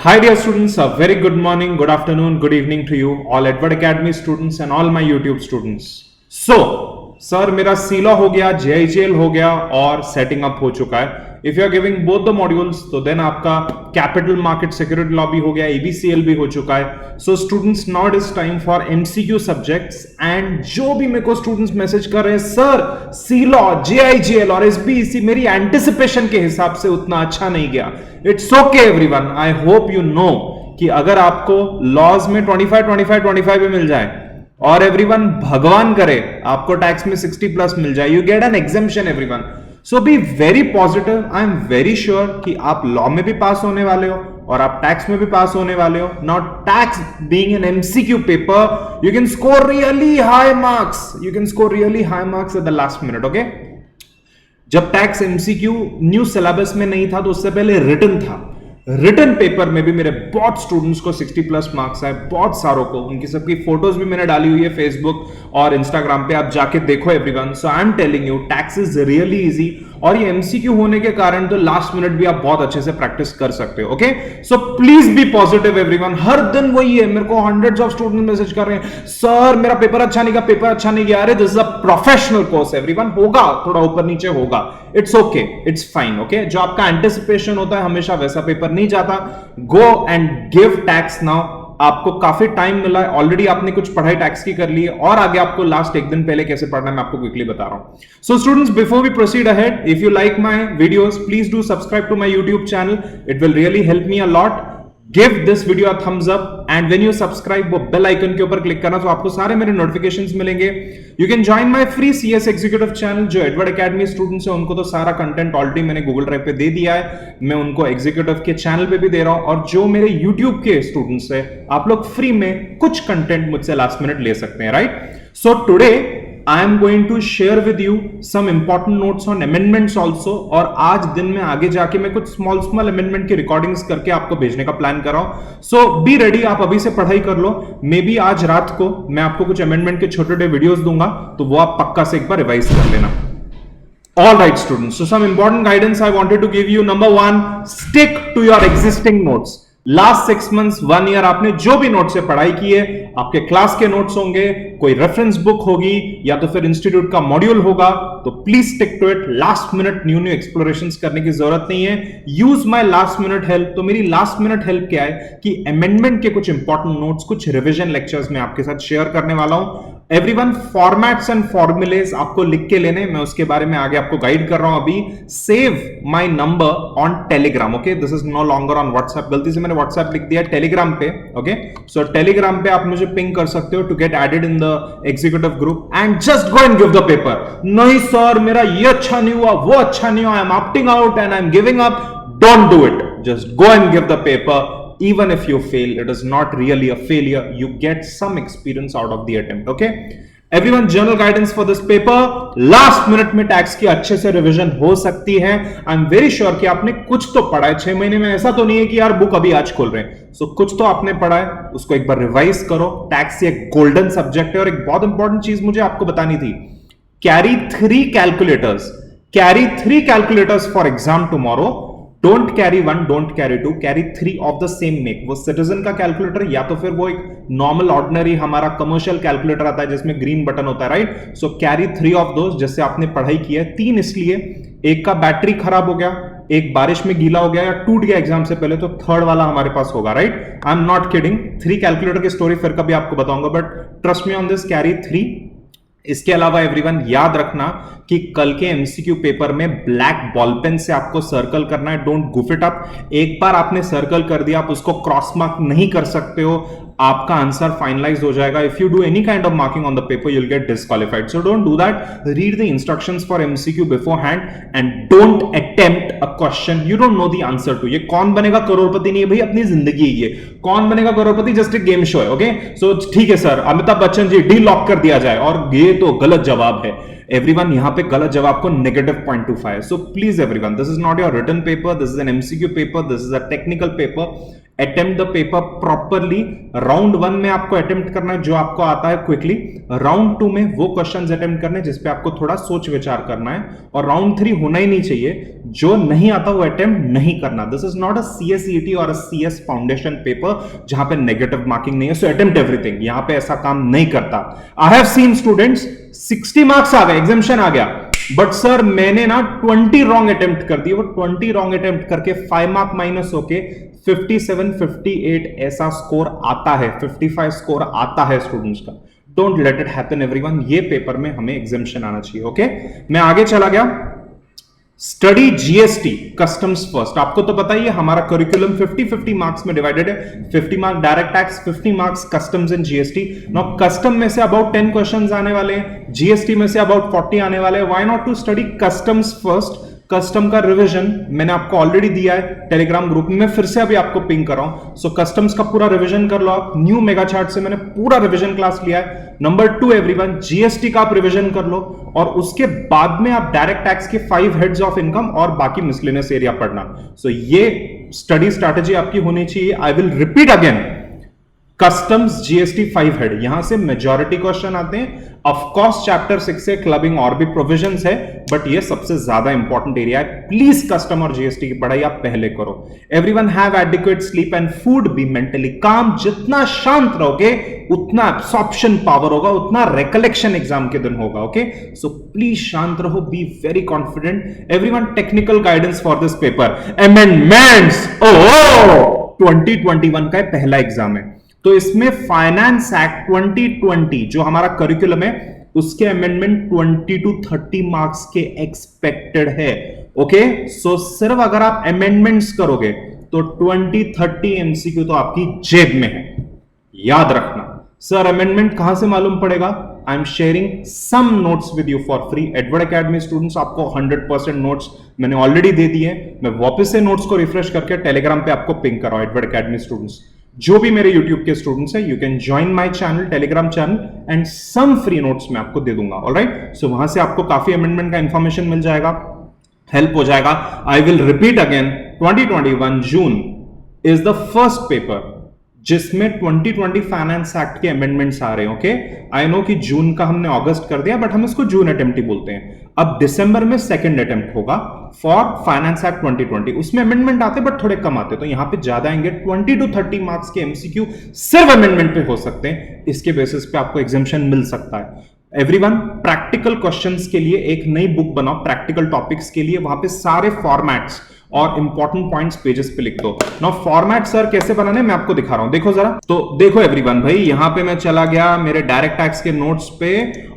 Hi dear students, a very good morning, good afternoon, good evening to you all Edward Academy students and all my YouTube students. Sir मेरा सीला हो गया, JIGL हो गया और setting up हो चुका है. If you are giving both the modules तो देन आपका कैपिटल मार्केट सिक्योरिटी लॉ भी हो गया, ABCL भी हो चुका है. So students now it is time for MCQ subjects. And जो भी मेरे को स्टूडेंट्स मैसेज कर रहे हैं सर सी लॉ, JIGL और SBEC मेरी एंटिसिपेशन के हिसाब से उतना अच्छा नहीं गया. It's okay everyone, I hope you know कि अगर आपको लॉज में 25 भी मिल जाए और एवरीवन भगवान करे आपको टैक्स में 60 प्लस मिल जाए, you get an exemption everyone. So be very positive. I am very sure कि आप लॉ में भी पास होने वाले हो और आप टैक्स में भी पास होने वाले हो. Now tax being an MCQ paper, you can score really high marks. You can score really high marks at the last minute. Okay, जब टैक्स MCQ न्यू सिलेबस में नहीं था तो उससे पहले रिटन था. रिटन पेपर में भी मेरे बहुत स्टूडेंट्स को 60 प्लस मार्क्स आए, बहुत सारों को. उनकी सबकी फोटोज भी मैंने डाली हुई है फेसबुक और इंस्टाग्राम पे, आप जाके देखो everyone. So I am telling you tax is really easy और ये MCQ होने के कारण तो लास्ट मिनट भी आप बहुत अच्छे से प्रैक्टिस कर सकते हो. Okay, so please be positive everyone. हर दिन वही है, मेरे को हंड्रेड्स ऑफ स्टूडेंट मैसेज कर रहे हैं सर मेरा पेपर अच्छा नहीं गया, पेपर अच्छा नहीं गया. अरे this is a professional course everyone, होगा थोड़ा ऊपर नीचे होगा, it's okay, it's fine. Okay, जो आपका एंटिसिपेशन होता है हमेशा वैसा पेपर नहीं जाता. गो एंड गिव टैक्स नाउ. आपको काफी टाइम मिला है ऑलरेडी, आपने कुछ पढ़ाई टैक्स की कर ली है और आगे आपको लास्ट एक दिन पहले कैसे पढ़ना है मैं आपको क्विकली बता रहा हूं. So students, before we proceed ahead, if you like my videos please do subscribe to my YouTube channel. It will really help me a lot. Give this video a thumbs up and when you subscribe वो bell icon के ऊपर click करना तो आपको सारे मेरे notifications मिलेंगे. You can join my free CS executive channel. जो एडवर्ड एकेडमी स्टूडेंट्स हैं उनको तो सारा कंटेंट ऑलरेडी मैंने गूगल ड्राइव पे दे दिया है, मैं उनको एग्जीक्यूटिव के चैनल पे भी दे रहा हूं. और जो मेरे यूट्यूब के स्टूडेंट्स है आप लोग फ्री में कुछ कंटेंट मुझसे लास्ट मिनट ले सकते हैं, right. So today I am going to share with you some important notes on amendments also. और आज दिन में आगे जाके मैं कुछ स्मॉल अमेंडमेंट की रिकॉर्डिंग्स करके आपको भेजने का प्लान कर रहा हूं. सो बी रेडी, आप अभी से पढ़ाई कर लो. मे बी आज रात को मैं आपको कुछ अमेंडमेंट के छोटे वीडियोस दूंगा तो वो आप पक्का से एक बार रिवाइज कर लेना. All right students, so some important guidance I wanted to give you. Number 1, stick to your existing notes. Last 6 months 1 year आपने जो भी नोट से पढ़ाई की है, आपके क्लास के नोट्स होंगे, कोई रेफरेंस बुक होगी या तो फिर इंस्टीट्यूट का मॉड्यूल होगा, तो please stick to it. Last minute new explorations करने की जरूरत नहीं है. Use my last minute help. तो मेरी लास्ट मिनट हेल्प क्या है कि अमेंडमेंट के कुछ इंपॉर्टेंट नोट्स, कुछ रिविजन लेक्चर्स में आपके साथ शेयर करने वाला हूं. एवरीवन, फॉर्मेट्स एंड फॉर्मुलेस आपको लिख के लेने, मैं उसके बारे में आगे आपको गाइड कर रहा हूं. अभी save my number on Telegram. Okay, this is no longer on WhatsApp. गलती से मैंने व्हाट्सएप लिख दिया टेलीग्राम पे. ओके, सो टेलीग्राम पे आप मुझे पिंग कर सकते हो to get added in the executive group and just go and give the paper. नहीं सर मेरा ये अच्छा नहीं हुआ, वो अच्छा नहीं हुआ, I am opting out and I am giving up. Don't do it. Just go and give the paper. Even if you fail, it is not really a failure. You get some experience out of the attempt. Okay? Everyone, general guidance for this paper. Last minute में tax की अच्छे से revision हो सकती है. I am very sure कि आपने कुछ तो पढ़ा है 6 महीने में. ऐसा तो नहीं है कि यार बुक अभी आज खोल रहे हैं. सो कुछ तो आपने पढ़ा है, उसको एक बार रिवाइज करो. टैक्स एक गोल्डन सब्जेक्ट है. और एक बहुत इंपॉर्टेंट चीज मुझे आपको बतानी थी. Carry 3 calculators. Carry 3 calculators for exam tomorrow. Don't carry 1, don't carry 2, carry 3 of the same make. वो सिटीजन का कैलकुलेटर या तो फिर वो एक नॉर्मल ऑर्डिनरी हमारा कमर्शियल कैलकुलेटर आता है जिसमें ग्रीन बटन होता है, right. So carry 3 of those जिससे आपने पढ़ाई की है. 3 इसलिए, एक का बैटरी खराब हो गया, एक बारिश में गीला हो गया या टूट गया एग्जाम से पहले, तो थर्ड वाला हमारे पास होगा, right. I am not kidding. 3 calculator की स्टोरी फिर कभी आपको बताऊंगा, but trust me on this, carry 3. इसके अलावा एवरीवन याद रखना कि कल के MCQ पेपर में ब्लैक बॉल पेन से आपको सर्कल करना है. Don't goof it up. एक बार आपने सर्कल कर दिया, आप उसको क्रॉस मार्क नहीं कर सकते हो. आपका आंसर फाइनलाइज हो जाएगा. If you do any kind of marking on the paper you will get disqualified. So don't do that. Read the instructions for MCQ beforehand and don't attempt a question you don't know the answer to. ये कौन बनेगा करोड़पति नहीं है भाई, अपनी जिंदगी है ये. कौन बनेगा करोड़पति जस्ट एक गेम शो है. ओके, सो ठीक है sir, Amitabh Bachchan G D lock कर दिया जाए, और ये तो गलत जवाब है. एवरीवन, यहां पे गलत जवाब को -0.25. So please everyone, this is not your written paper, this is an MCQ paper, this is a technical paper. Attempt the paper properly. Round 1 में आपको अटेम्प्ट करना है जो आपको आता है क्विकली, राउंड 2 में वो क्वेश्चंस अटेम्प्ट करने जिसपे आपको थोड़ा सोच विचार करना है, और राउंड 3 होना ही नहीं चाहिए, जो नहीं आता वो अटेम्प्ट नहीं करना। This is not a CSET और अ CS फाउंडेशन पेपर जहां पे नेगेटिव मार्किंग नहीं है, सो अटेम्प्ट एवरीथिंग, यहां पे ऐसा काम नहीं करता। I have seen students 60 marks आ गए, एग्जामिशन आ गया, बट सर मैंने ना 20 रॉन्ग अटेम्प्ट कर दिए। वो 20 रॉन्ग अटेम्प्ट करके 5 मार्क माइनस होके 57 58 ऐसा स्कोर आता है, 55 स्कोर आता है स्टूडेंट्स का। Don't let it happen everyone, ये पेपर में हमें एग्जामिशन आना चाहिए। ओके, मैं आगे चला गया। Study GST customs first. आपको तो पता ही है हमारा करिकुलम 50-50 मार्क्स में डिवाइडेड है, 50 mark direct tax, 50 marks customs and GST. Now custom में से अबाउट 10 क्वेश्चंस आने वाले हैं, जीएसटी में से अबाउट 40 आने वाले हैं। Why not to study customs first. Customs का रिवीजन मैंने आपको ऑलरेडी दिया है टेलीग्राम ग्रुप में, मैं फिर से अभी आपको पिंग कर रहा हूं। सो कस्टम्स का पूरा रिवीजन कर लो आप, न्यू मेगा चार्ट से मैंने पूरा रिवीजन क्लास लिया है। नंबर 2 एवरीवन, जीएसटी का आप रिवीजन कर लो, और उसके बाद में आप डायरेक्ट टैक्स के 5 हेड्स ऑफ इनकम और बाकी मिसलेनियस एरिया पढ़ना। सो ये स्टडी स्ट्रैटेजी आपकी होनी चाहिए। I will repeat again, customs GST 5 head, यहां से मेजॉरिटी क्वेश्चन आते हैं। ऑफ कोर्स चैप्टर 6 से क्लबिंग और भी प्रोविजंस है, बट ये सबसे ज्यादा इंपॉर्टेंट एरिया है। प्लीज कस्टम और जीएसटी की पढ़ाई आप पहले करो। Everyone have adequate sleep and food, be mentally काम। जितना शांत रहोगे उतना एब्सॉर्प्शन पावर होगा, उतना रिकलेक्शन एग्जाम के दिन होगा। ओके, सो प्लीज शांत रहो, be very confident. Everyone, technical guidance for this paper, amendments. Oh, 2021 का पहला एग्जाम है, तो इसमें फाइनेंस एक्ट 2020 जो हमारा करिकुलम है उसके अमेंडमेंट 20 to 30 मार्क्स के एक्सपेक्टेड है। ओके, सो सिर्फ अगर आप अमेंडमेंट्स करोगे तो 20-30 एमसीक्यू तो आपकी जेब में है, याद रखना। सर अमेंडमेंट कहां से मालूम पड़ेगा? I am sharing some notes with you for free. Edward academy students, आपको 100% नोट्स मैंने ऑलरेडी दे दिए। मैं वापस से नोट्स को रिफ्रेश करके टेलीग्राम पे आपको पिंग कर रहा हूं। एडवर्ड एकेडमी स्टूडेंट्स, जो भी मेरे YouTube के स्टूडेंट्स हैं, you can join my channel, Telegram channel, and some free notes मैं आपको दे दूंगा। ऑलराइट, सो वहां से आपको काफी अमेंडमेंट का इंफॉर्मेशन मिल जाएगा, हेल्प हो जाएगा। I will repeat again, 2021 June is the first paper जिसमें 2020 फाइनेंस एक्ट के अमेंडमेंट्स आ रहे हैं। ओके, आई नो कि जून का हमने अगस्त कर दिया, बट हम इसको जून अटेम्प्ट ही बोलते हैं। अब दिसंबर में सेकंड अटेम्प्ट होगा फॉर फाइनेंस एक्ट 2020, उसमें अमेंडमेंट आते बट थोड़े कम आते, तो यहां पे ज्यादा आएंगे। 20 to 30 मार्क्स के एमसीक्यू सिर्फ अमेंडमेंट पे हो सकते हैं, इसके बेसिस पे आपको एग्जामिशन मिल सकता है। एवरीवन, प्रैक्टिकल क्वेश्चंस के लिए एक नई बुक बनाओ, प्रैक्टिकल टॉपिक्स के लिए, वहां पे सारे फॉर्मेट्स और इंपॉर्टेंट पॉइंट्स पेजेस पे लिख दो। नाउ फॉर्मेट सर कैसे बनाने मैं आपको दिखा रहा हूं, देखो जरा। तो देखो एवरीवन भाई, यहां पे मैं चला गया मेरे डायरेक्ट टैक्स के नोट्स पे,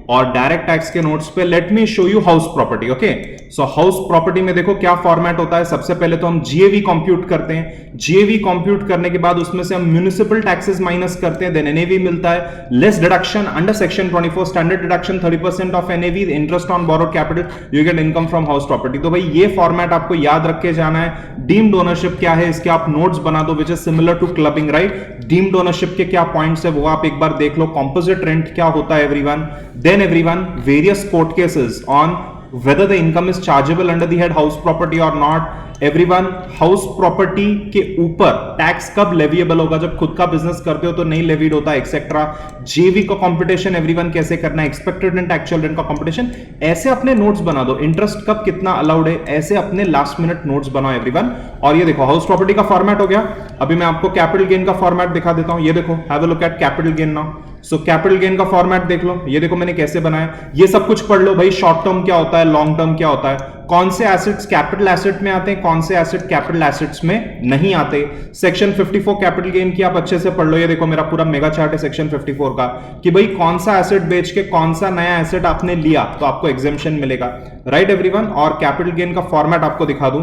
और डायरेक्ट टैक्स के नोट्स पे let me show you house property. Okay, so house property में देखो क्या फॉर्मेट होता है। सबसे पहले तो हम जीएवी कंप्यूट करते हैं, जीएवी कंप्यूट करने के बाद उसमें से हम म्युनिसिपल टैक्सेस माइनस करते हैं, देन एनएवी मिलता है, less deduction under section 24 standard deduction 30% of NAV, interest on borrowed capital, you get income from house property. तो भाई ये फॉर्मेट आपको याद रख के जाना है। डीम्ड ओनरशिप क्या है, इसके आप नोट्स बना दो, which is similar to clubbing, right. Deemed ownership के क्या पॉइंट्स है वो आप एक बार देख लो। कंपोजिट रेंट क्या होता है everyone, then everyone various court cases on whether the income is chargeable under the head house property or not. Everyone, house property के ऊपर टैक्स कब लेविएबल होगा, जब खुद का बिजनेस करते हो तो नहीं लेविड होता, एक्सेट्रा। जेवी का कंपटीशन एवरीवन कैसे करना है, एक्सपेक्टेड रेंट एक्चुअल रेंट का कंपटीशन, ऐसे अपने नोट्स बना दो। इंटरेस्ट कब कितना अलाउड है, ऐसे अपने लास्ट मिनट नोट्स बनाओ एवरीवन। और ये देखो हाउस प्रॉपर्टी का फॉर्मेट हो गया। अभी मैं आपको कैपिटल गेन का फॉर्मेट दिखा देता हूं, ये देखो, have a look at capital gain now. So capital gain का फॉर्मेट देख लो, ये देखो मैंने कैसे बनाया, ये सब कुछ पढ़ लो भाई। शॉर्ट टर्म क्या होता है, लॉन्ग टर्म क्या होता है, कौन से एसेट्स कैपिटल एसेट में आते हैं, कौन से एसेट कैपिटल एसेट्स में नहीं आते। सेक्शन 54 कैपिटल गेन की आप अच्छे से पढ़ लो। ये देखो मेरा पूरा मेगा चार्ट है सेक्शन 54 का, कि भाई कौन सा एसेट बेच के कौन सा नया एसेट आपने लिया तो आपको एग्जेम्पशन मिलेगा, राइट एवरीवन। और कैपिटल गेन का फॉर्मेट आपको दिखा दूं,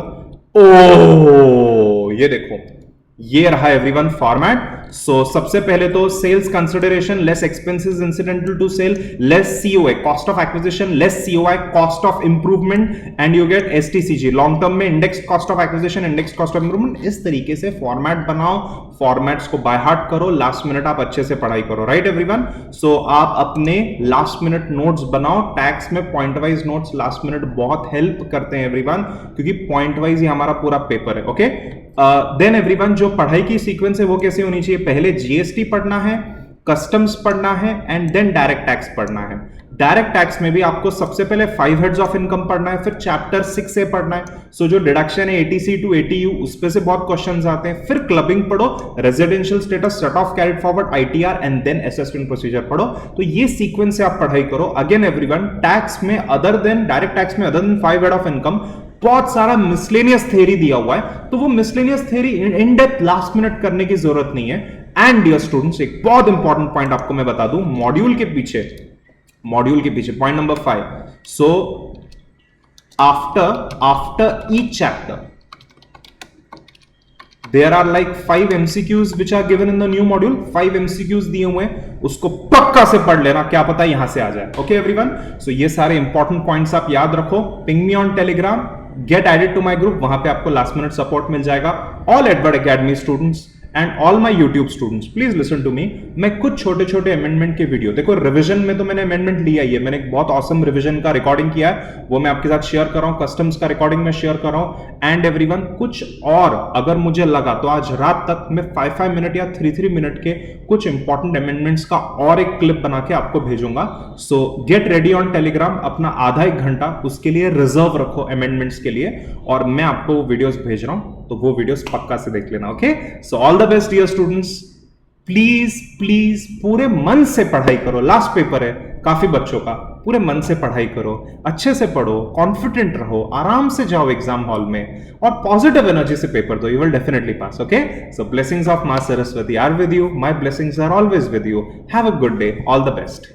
ओ ये देखो, ये रहा एवरीवन फॉर्मेट। सो सबसे पहले तो sales consideration less expenses incidental to sale less COA cost of acquisition less COI cost of improvement and you get STCG long term में index cost of acquisition index cost of improvement. इस तरीके से format बनाओ, formats को by heart करो, last minute आप अच्छे से पढ़ाई करो, राइट एवरीवन। सो आप अपने लास्ट मिनट नोट्स बनाओ, टैक्स में point wise notes last minute बहुत हेल्प करते हैं एवरीवन, क्योंकि पॉइंट वाइज ही हमारा पूरा पेपर है। ओके देन एवरीवन जो पढ़ाई की सीक्वेंस है वो कैसे होनी चाहिए, पहले जीएसटी पढ़ना है, कस्टम्स पढ़ना है एंड देन डायरेक्ट टैक्स पढ़ना है। डायरेक्ट टैक्स में भी आपको सबसे पहले 5 हेड्स ऑफ इनकम पढ़ना है, फिर चैप्टर 6 से पढ़ना है। सो जो डिडक्शन है एटीसी टू एटीयू उस पे से बहुत क्वेश्चंस आते हैं। फिर क्लबिंग पढ़ो, residential status, set off carried forward, ITR and then assessment procedure पढ़ो। तो ये सीक्वेंस से आप पढ़ाई करो। अगेन एवरीवन टैक्स में अदर देन डायरेक्ट टैक्स में other than 5 head of income बहुत सारा मिसलेनियस थ्योरी दिया हुआ है, तो वो miscellaneous theory in depth last minute करने की जरूरत नहीं है। एंड डियर स्टूडेंट्स एक बहुत इंपॉर्टेंट पॉइंट आपको मैं बता दूं, मॉड्यूल के पीछे point number 5। So after each chapter there are like 5 MCQs which are given in the new module. 5 MCQs दिए हुए हैं, उसको पक्का से पढ़ लेना, क्या पता यहां से आ जाए। ओके एवरीवन, सो ये सारे इंपॉर्टेंट पॉइंट्स आप याद रखो। Ping me on Telegram, get added to my group, वहां पे आपको लास्ट मिनट सपोर्ट मिल जाएगा। All Edward academy students and all my YouTube students please listen to me. मैं कुछ छोटे छोटे अमेंडमेंट के वीडियो, देखो रिवीजन में तो मैंने अमेंडमेंट लिया ही है, मैंने एक बहुत ऑसम रिवीजन का रिकॉर्डिंग किया है, वो मैं आपके साथ शेयर कर रहा हूं, कस्टम्स का रिकॉर्डिंग में शेयर कर रहा हूं। एंड एवरीवन कुछ और अगर मुझे लगा तो आज रात तक मैं 5-5 मिनट या 3-3 मिनट के कुछ इंपॉर्टेंट अमेंडमेंट्स का और एक क्लिप बना के आपको भेजूंगा। सो गेट रेडी ऑन टेलीग्राम, अपना आधा 1 घंटा उसके लिए रिजर्व रखो अमेंडमेंट्स के लिए, और मैं आपको वीडियोस भेज रहा हूं, तो वो वीडियोस पक्का से देख लेना। Okay, so all the best dear students, please पूरे मन से पढ़ाई करो। लास्ट पेपर है काफी बच्चों का, पूरे मन से पढ़ाई करो, अच्छे से पढ़ो, कॉन्फिडेंट रहो, आराम से जाओ एग्जाम हॉल में और पॉजिटिव एनर्जी से पेपर दो, you will definitely pass. Okay, so blessings of मां Saraswati are with you, my blessings are always with you. Have a good day, all the best.